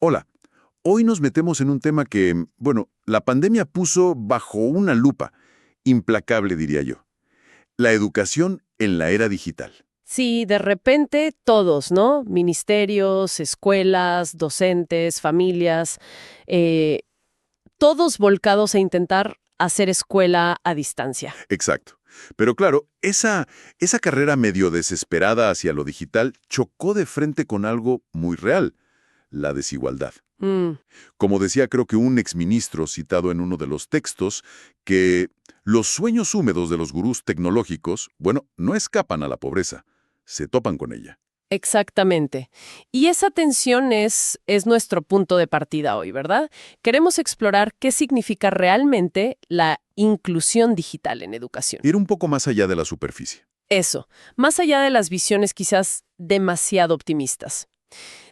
Hola, hoy nos metemos en un tema que, bueno, la pandemia puso bajo una lupa, implacable diría yo, la educación en la era digital. Sí, de repente todos, ¿no? Ministerios, escuelas, docentes, familias, eh, todos volcados a intentar hacer escuela a distancia. Exacto. Pero claro, esa carrera medio desesperada hacia lo digital chocó de frente con algo muy real, la desigualdad. Mm, Como decía creo que un exministro citado en uno de los textos, que los sueños húmedos de los gurús tecnológicos, bueno, no escapan a la pobreza, se topan con ella. exactamente. Y esa tensión es nuestro punto de partida hoy, ¿verdad? Queremos explorar qué significa realmente la inclusión digital en educación. Ir un poco más allá de la superficie. Eso, más allá de las visiones quizás demasiado optimistas.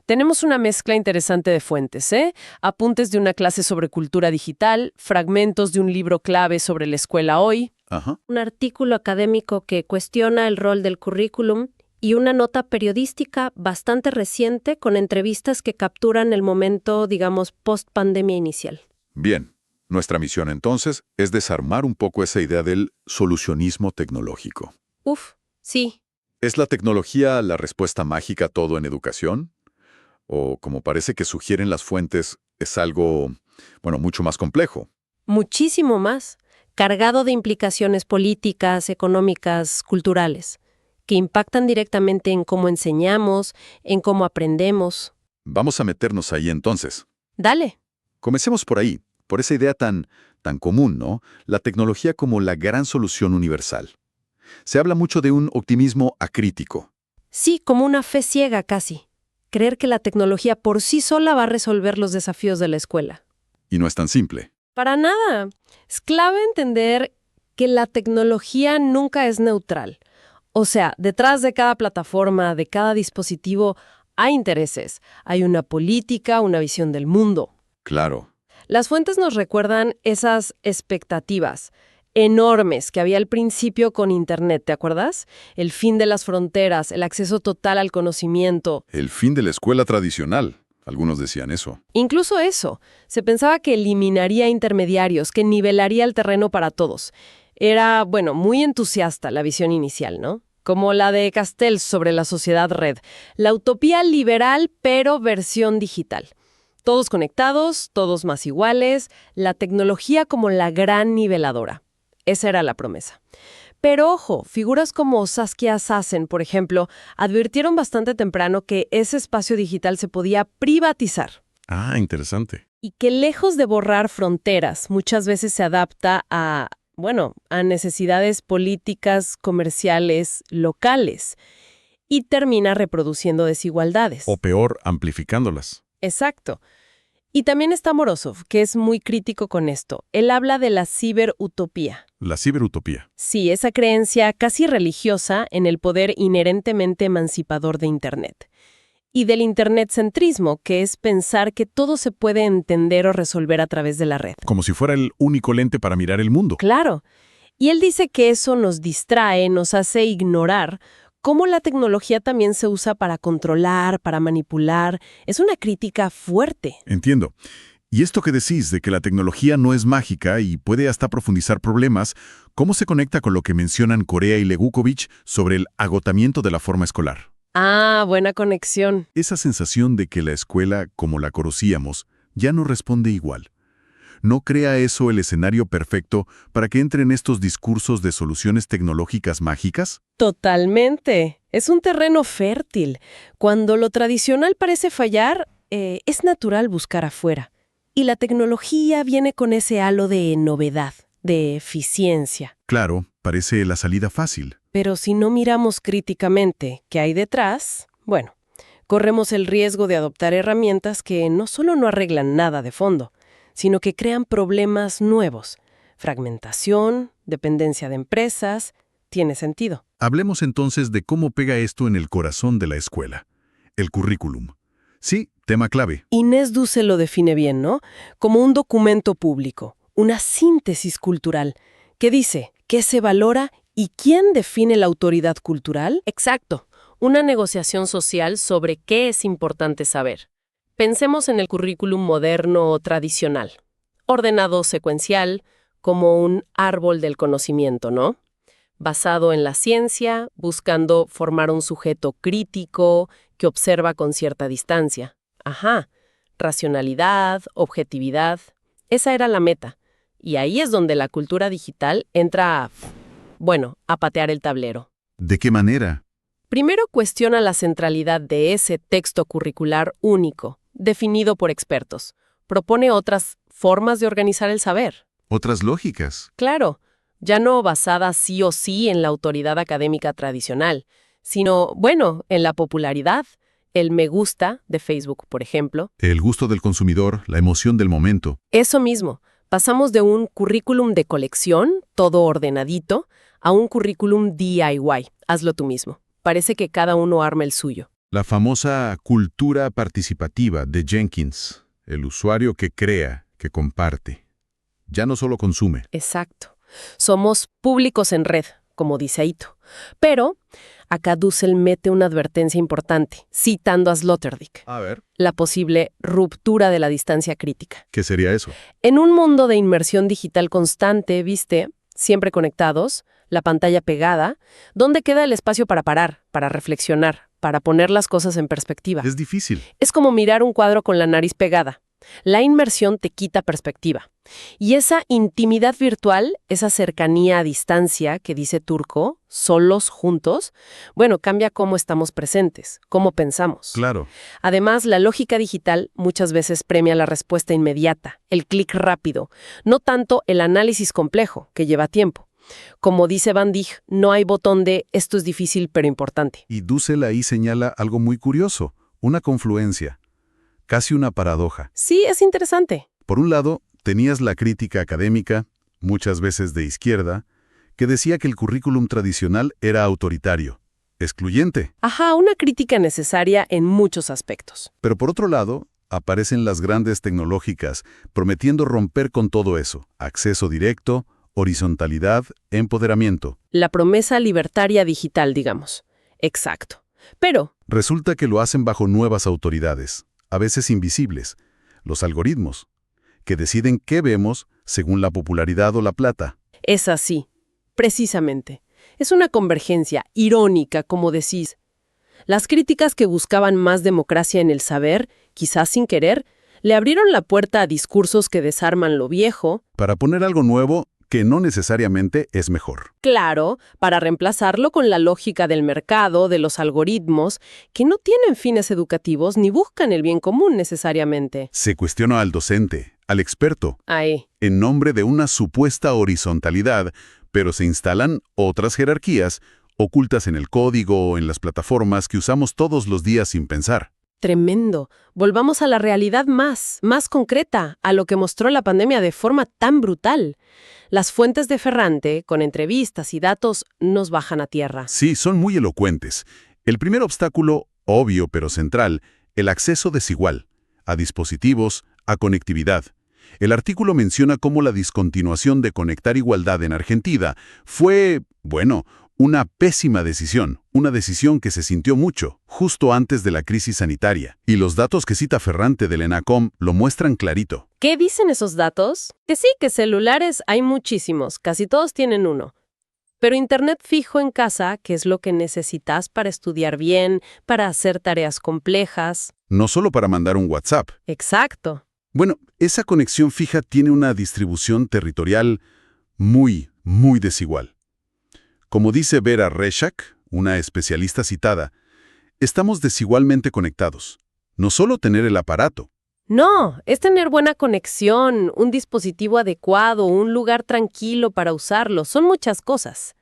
Tenemos una mezcla interesante de fuentes, ¿eh? Apuntes de una clase sobre cultura digital, fragmentos de un libro clave sobre la escuela hoy, Ajá. un artículo académico que cuestiona el rol del currículum y una nota periodística bastante reciente con entrevistas que capturan el momento, digamos, post-pandemia inicial. Bien. Nuestra misión entonces es desarmar un poco esa idea del solucionismo tecnológico. Uf, sí. ¿Es la tecnología la respuesta mágica a todo en educación? O, como parece que sugieren las fuentes, es algo, bueno, mucho más complejo. Muchísimo más, cargado de implicaciones políticas, económicas, culturales, que impactan directamente en cómo enseñamos, en cómo aprendemos. Vamos a meternos ahí entonces. Dale. Comencemos por ahí, por esa idea tan común, ¿no? La tecnología como la gran solución universal. Se habla mucho de un optimismo acrítico. Sí, como una fe ciega casi. Creer que la tecnología por sí sola va a resolver los desafíos de la escuela. Y no es tan simple. Para nada. Es clave entender que la tecnología nunca es neutral. O sea, detrás de cada plataforma, de cada dispositivo, hay intereses. Hay una política, una visión del mundo. Claro. Las fuentes nos recuerdan esas expectativas enormes que había al principio con Internet, ¿te acuerdas? El fin de las fronteras, el acceso total al conocimiento. El fin de la escuela tradicional. Algunos decían eso. Incluso eso. Se pensaba que eliminaría intermediarios, que nivelaría el terreno para todos. Era, bueno, muy entusiasta la visión inicial, ¿no? Como la de Castells sobre la sociedad red. La utopía liberal, pero versión digital. Todos conectados, todos más iguales, la tecnología como la gran niveladora. Esa era la promesa. Pero ojo, figuras como Saskia Sassen, por ejemplo, advirtieron bastante temprano que ese espacio digital se podía privatizar Ah, interesante. y que lejos de borrar fronteras, muchas veces se adapta a, bueno, a necesidades políticas, comerciales, locales y termina reproduciendo desigualdades. O peor, amplificándolas. Exacto. Y también está Morozov, que es muy crítico con esto. Él habla de la ciberutopía. La ciberutopía. Sí, esa creencia casi religiosa en el poder inherentemente emancipador de Internet. Y del internetcentrismo, que es pensar que todo se puede entender o resolver a través de la red. Como si fuera el único lente para mirar el mundo. Claro. Y él dice que eso nos distrae, nos hace ignorar cómo la tecnología también se usa para controlar, para manipular. Es una crítica fuerte. Entiendo. Y esto que decís de que la tecnología no es mágica y puede hasta profundizar problemas, ¿cómo se conecta con lo que mencionan Corea y Legukovich sobre el agotamiento de la forma escolar? Ah, buena conexión. Esa sensación de que la escuela, como la conocíamos, ya no responde igual. ¿No crea eso el escenario perfecto para que entren estos discursos de soluciones tecnológicas mágicas? Totalmente. Es un terreno fértil. Cuando lo tradicional parece fallar, es natural buscar afuera. Y la tecnología viene con ese halo de novedad, de eficiencia. Claro, parece la salida fácil. Pero si no miramos críticamente qué hay detrás, bueno, corremos el riesgo de adoptar herramientas que no solo no arreglan nada de fondo, sino que crean problemas nuevos. Fragmentación, dependencia de empresas. Tiene sentido. Hablemos entonces de cómo pega esto en el corazón de la escuela, el currículum. Sí, tema clave. Inés Duce lo define bien, ¿no? Como un documento público, una síntesis cultural, que dice qué se valora y quién define la autoridad cultural. Exacto, una negociación social sobre qué es importante saber. Pensemos en el currículum moderno o tradicional, ordenado secuencial, como un árbol del conocimiento, ¿no? Basado en la ciencia, buscando formar un sujeto crítico que observa con cierta distancia. Ajá, racionalidad, objetividad, esa era la meta. Y ahí es donde la cultura digital entra a patear el tablero. ¿De qué manera? Primero cuestiona la centralidad de ese texto curricular único, definido por expertos. Propone otras formas de organizar el saber. Otras lógicas. Claro, ya no basada sí o sí en la autoridad académica tradicional, sino, en la popularidad, el me gusta de Facebook, por ejemplo. El gusto del consumidor, la emoción del momento. Eso mismo, pasamos de un currículum de colección, todo ordenadito, a un currículum DIY, hazlo tú mismo. Parece que cada uno arma el suyo. La famosa cultura participativa de Jenkins, el usuario que crea, que comparte. Ya no solo consume. Exacto. Somos públicos en red, como dice Aito. Pero acá Dussel mete una advertencia importante, citando a Sloterdijk. A ver. La posible ruptura de la distancia crítica. ¿Qué sería eso? En un mundo de inmersión digital constante, ¿viste? Siempre conectados, la pantalla pegada, ¿dónde queda el espacio para parar, para reflexionar, para poner las cosas en perspectiva? Es difícil. Es como mirar un cuadro con la nariz pegada. La inmersión te quita perspectiva. Y esa intimidad virtual, esa cercanía a distancia que dice Turco, solos, juntos, cambia cómo estamos presentes, cómo pensamos. Claro. Además, la lógica digital muchas veces premia la respuesta inmediata, el clic rápido, no tanto el análisis complejo, que lleva tiempo. Como dice Van Dijk, no hay botón de esto es difícil pero importante. Y Dussel ahí señala algo muy curioso, una confluencia, casi una paradoja. Sí, es interesante. Por un lado, tenías la crítica académica, muchas veces de izquierda, que decía que el currículum tradicional era autoritario, excluyente. Ajá, una crítica necesaria en muchos aspectos. Pero por otro lado, aparecen las grandes tecnológicas, prometiendo romper con todo eso. Acceso directo, horizontalidad, empoderamiento. La promesa libertaria digital, digamos. Exacto. Pero Resulta que lo hacen bajo nuevas autoridades, a veces invisibles, los algoritmos, que deciden qué vemos según la popularidad o la plata. es así, precisamente. Es una convergencia irónica, como decís. Las críticas que buscaban más democracia en el saber, quizás sin querer, le abrieron la puerta a discursos que desarman lo viejo, Para poner algo nuevo que no necesariamente es mejor. claro, para reemplazarlo con la lógica del mercado, de los algoritmos, que no tienen fines educativos ni buscan el bien común necesariamente. Se cuestiona al docente, al experto, Ahí. en nombre de una supuesta horizontalidad, pero se instalan otras jerarquías ocultas en el código o en las plataformas que usamos todos los días sin pensar. Tremendo. Volvamos a la realidad más concreta, a lo que mostró la pandemia de forma tan brutal. Las fuentes de Ferrante, con entrevistas y datos, nos bajan a tierra. Sí, son muy elocuentes. El primer obstáculo, obvio pero central, el acceso desigual, a dispositivos, a conectividad. El artículo menciona cómo la discontinuación de conectar igualdad en Argentina fue, una pésima decisión, una decisión que se sintió mucho, justo antes de la crisis sanitaria. Y los datos que cita Ferrante del ENACOM lo muestran clarito. ¿Qué dicen esos datos? Que sí, que celulares hay muchísimos, casi todos tienen uno. Pero internet fijo en casa, que es lo que necesitas para estudiar bien, para hacer tareas complejas. No solo para mandar un WhatsApp. Exacto. Bueno, esa conexión fija tiene una distribución territorial muy desigual. Como dice Vera Reshak, una especialista citada, estamos desigualmente conectados. No solo tener el aparato. No, es tener buena conexión, un dispositivo adecuado, un lugar tranquilo para usarlo, son muchas cosas.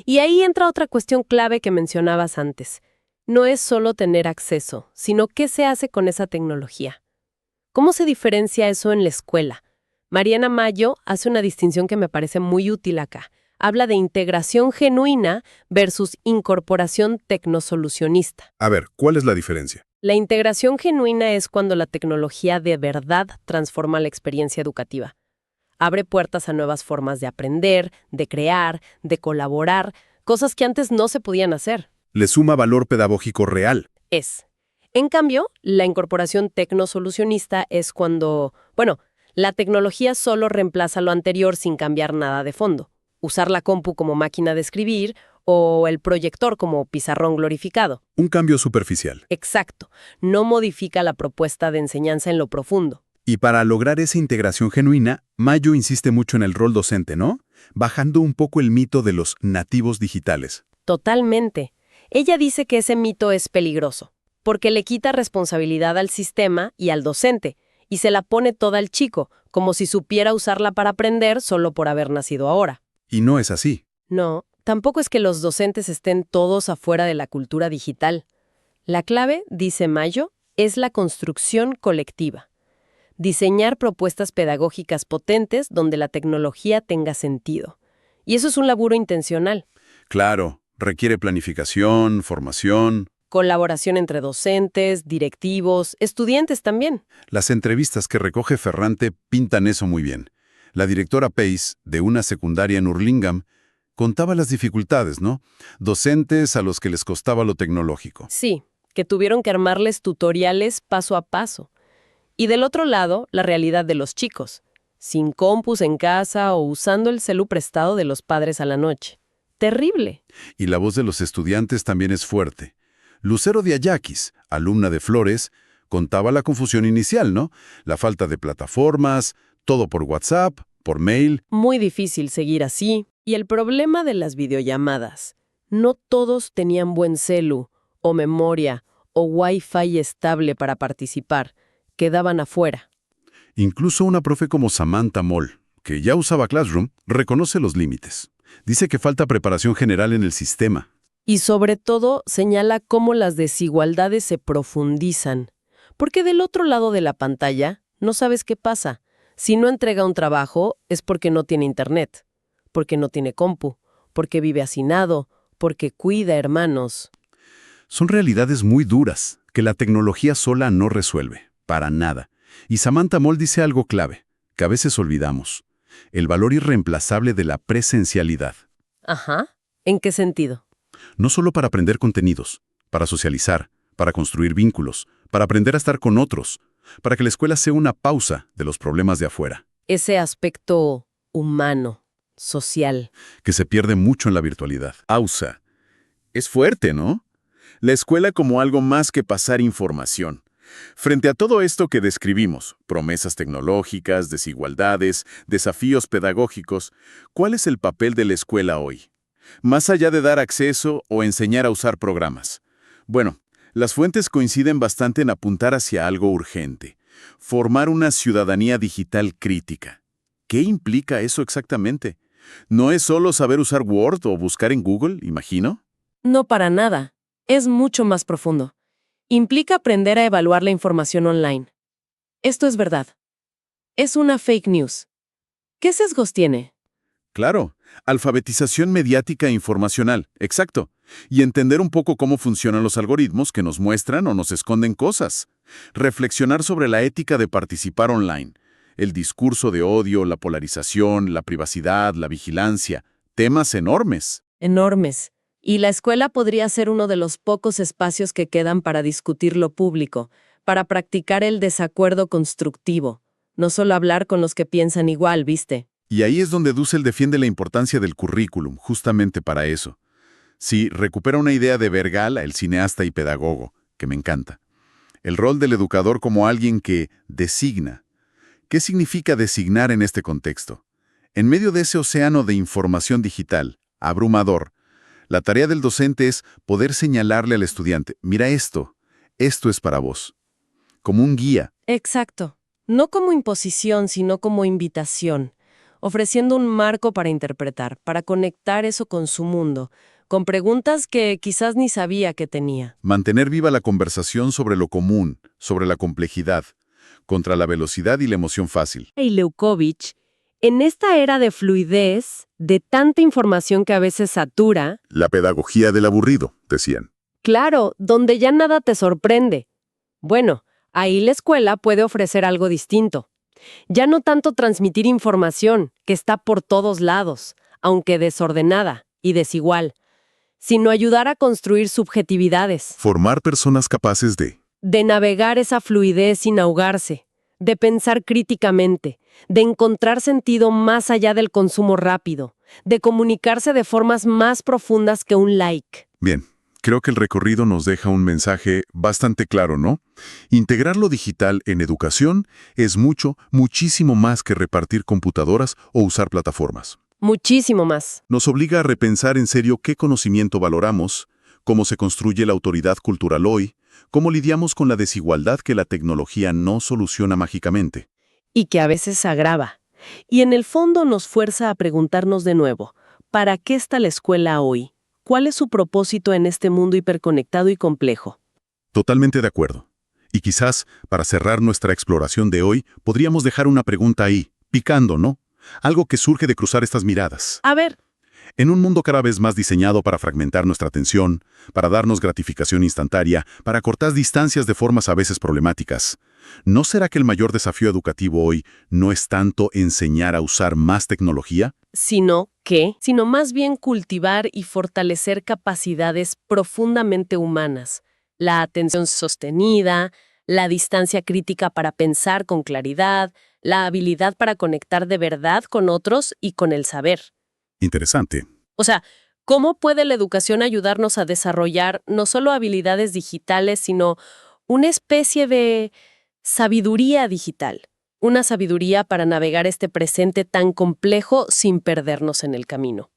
Y ahí entra otra cuestión clave que mencionabas antes. No es solo tener acceso, sino qué se hace con esa tecnología. ¿Cómo se diferencia eso en la escuela? Mariana Mayo hace una distinción que me parece muy útil acá. Habla de integración genuina versus incorporación tecnosolucionista. A ver, ¿cuál es la diferencia? La integración genuina es cuando la tecnología de verdad transforma la experiencia educativa. Abre puertas a nuevas formas de aprender, de crear, de colaborar, cosas que antes no se podían hacer. Le suma valor pedagógico real. Es En cambio, la incorporación tecnosolucionista es cuando, bueno, la tecnología solo reemplaza lo anterior sin cambiar nada de fondo. Usar la compu como máquina de escribir o el proyector como pizarrón glorificado. Un cambio superficial. Exacto. No modifica la propuesta de enseñanza en lo profundo. Y para lograr esa integración genuina, Mayo insiste mucho en el rol docente, ¿no? Bajando un poco el mito de los nativos digitales. Totalmente. Ella dice que ese mito es peligroso, porque le quita responsabilidad al sistema y al docente, y se la pone toda al chico, como si supiera usarla para aprender solo por haber nacido ahora. Y no es así. No, tampoco es que los docentes estén todos afuera de la cultura digital. La clave, dice Mayo, es la construcción colectiva. Diseñar propuestas pedagógicas potentes donde la tecnología tenga sentido. Y eso es un laburo intencional. Claro, requiere planificación, formación. Colaboración entre docentes, directivos, estudiantes también. Las entrevistas que recoge Ferrante pintan eso muy bien. La directora Pace, de una secundaria en Hurlingham, contaba las dificultades, ¿no? Docentes a los que les costaba lo tecnológico. Sí, que tuvieron que armarles tutoriales paso a paso. Y del otro lado, la realidad de los chicos, sin compus en casa o usando el celu prestado de los padres a la noche. Terrible. Y la voz de los estudiantes también es fuerte. Lucero Diayakis, alumna de Flores, contaba la confusión inicial, ¿no? La falta de plataformas, todo por WhatsApp, por mail. Muy difícil seguir así. Y el problema de las videollamadas. No todos tenían buen celu, o memoria, o Wi-Fi estable para participar. Quedaban afuera. Incluso una profe como Samantha Moll, que ya usaba Classroom, reconoce los límites. Dice que falta preparación general en el sistema. Y sobre todo señala cómo las desigualdades se profundizan. Porque del otro lado de la pantalla no sabes qué pasa. Si no entrega un trabajo es porque no tiene internet, porque no tiene compu, porque vive hacinado, porque cuida hermanos. Son realidades muy duras que la tecnología sola no resuelve, para nada. Y Samantha Moll dice algo clave, que a veces olvidamos. El valor irreemplazable de la presencialidad. Ajá. ¿En qué sentido? No solo para aprender contenidos, para socializar, para construir vínculos, para aprender a estar con otros, para que la escuela sea una pausa de los problemas de afuera. Ese aspecto humano, social. Que se pierde mucho en la virtualidad. Pausa. Es fuerte, ¿no? La escuela como algo más que pasar información. Frente a todo esto que describimos, promesas tecnológicas, desigualdades, desafíos pedagógicos, ¿cuál es el papel de la escuela hoy? Más allá de dar acceso o enseñar a usar programas. Bueno, las fuentes coinciden bastante en apuntar hacia algo urgente. Formar una ciudadanía digital crítica. ¿Qué implica eso exactamente? ¿No es solo saber usar Word o buscar en Google, imagino? No para nada. Es mucho más profundo. Implica aprender a evaluar la información online. Esto es verdad. Es una fake news. ¿Qué sesgos tiene? Claro, alfabetización mediática e informacional, exacto. Y entender un poco cómo funcionan los algoritmos que nos muestran o nos esconden cosas. Reflexionar sobre la ética de participar online. El discurso de odio, la polarización, la privacidad, la vigilancia. Temas enormes. Enormes. Y la escuela podría ser uno de los pocos espacios que quedan para discutir lo público, para practicar el desacuerdo constructivo. No solo hablar con los que piensan igual, ¿viste? Y ahí es donde Dussel defiende la importancia del currículum, justamente para eso. Sí, recupera una idea de Vergala, el cineasta y pedagogo, que me encanta. El rol del educador como alguien que designa. ¿Qué significa designar en este contexto? En medio de ese océano de información digital, abrumador, la tarea del docente es poder señalarle al estudiante, mira esto es para vos. Como un guía. Exacto. No como imposición, sino como invitación. Ofreciendo un marco para interpretar, para conectar eso con su mundo, con preguntas que quizás ni sabía que tenía. Mantener viva la conversación sobre lo común, sobre la complejidad, contra la velocidad y la emoción fácil. Y Leukovich, en esta era de fluidez, de tanta información que a veces satura, La pedagogía del aburrido, decían. claro, donde ya nada te sorprende. Bueno, ahí la escuela puede ofrecer algo distinto. Ya no tanto transmitir información, que está por todos lados, aunque desordenada y desigual, sino ayudar a construir subjetividades. Formar personas capaces de de navegar esa fluidez sin ahogarse, de pensar críticamente, de encontrar sentido más allá del consumo rápido, de comunicarse de formas más profundas que un like. Bien, creo que el recorrido nos deja un mensaje bastante claro, ¿no? Integrar lo digital en educación es muchísimo más que repartir computadoras o usar plataformas. Muchísimo más. Nos obliga a repensar en serio qué conocimiento valoramos, cómo se construye la autoridad cultural hoy, cómo lidiamos con la desigualdad que la tecnología no soluciona mágicamente. Y que a veces se agrava. Y en el fondo nos fuerza a preguntarnos de nuevo, ¿para qué está la escuela hoy? ¿Cuál es su propósito en este mundo hiperconectado y complejo? Totalmente de acuerdo. Y quizás, para cerrar nuestra exploración de hoy, podríamos dejar una pregunta ahí, picando, ¿no? Algo que surge de cruzar estas miradas. A ver, En un mundo cada vez más diseñado para fragmentar nuestra atención, para darnos gratificación instantánea, para cortar distancias de formas a veces problemáticas, ¿no será que el mayor desafío educativo hoy no es tanto enseñar a usar más tecnología? sino más bien cultivar y fortalecer capacidades profundamente humanas, la atención sostenida, la distancia crítica para pensar con claridad, la habilidad para conectar de verdad con otros y con el saber. Interesante. O sea, ¿cómo puede la educación ayudarnos a desarrollar no solo habilidades digitales, sino una especie de sabiduría digital? Una sabiduría para navegar este presente tan complejo sin perdernos en el camino.